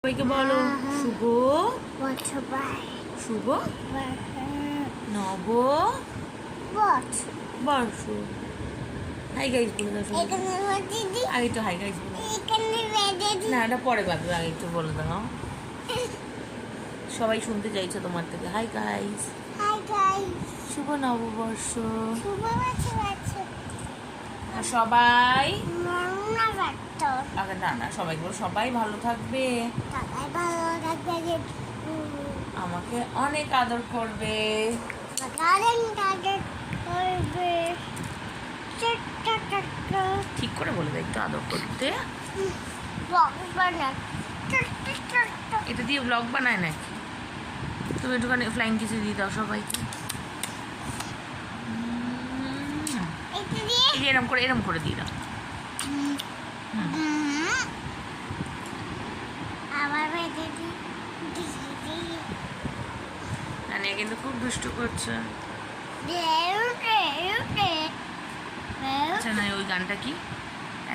সবাইকে বলো শুভ শুভ নব বর্ষ। হাই গাইস বলে দাও। আগে তো হাই গাইস বলো না, এটা পরে বাদবে, আগে একটু বলে দাও। সবাই শুনতে চাইছে তোমার থেকে। হাই গাইস, শুভ নববর্ষ। সবাই আগে না সবাই বলো সবাই ভালো থাকবে, আমাকে অনেক আদর করবে। ঠিক করে বলে দাও একটু আদর করতে। এটা দিয়ে ব্লগ বানায় নাকি? তুমি একটুখানি ফ্লাইং কিসে দিয়ে দাও সবাইকে। এরম করে দিয়ে দাও। নানিয়া কিন্তু খুব দুষ্টু করছে। আচ্ছা না, ওই গানটা কি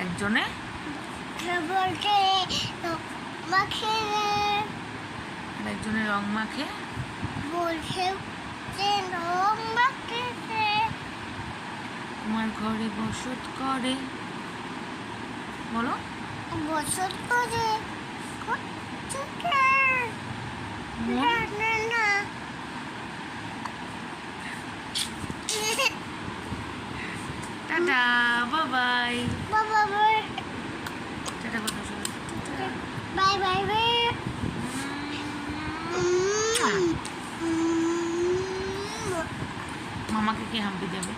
একজনে একজনে রং মাখে তোমার ঘরে বসত করে, বলো বসত করে টাটা বাই বাই টাটা কথা সবাই। বাই বাই বাই মামাকে কি হাম্পি দেবে?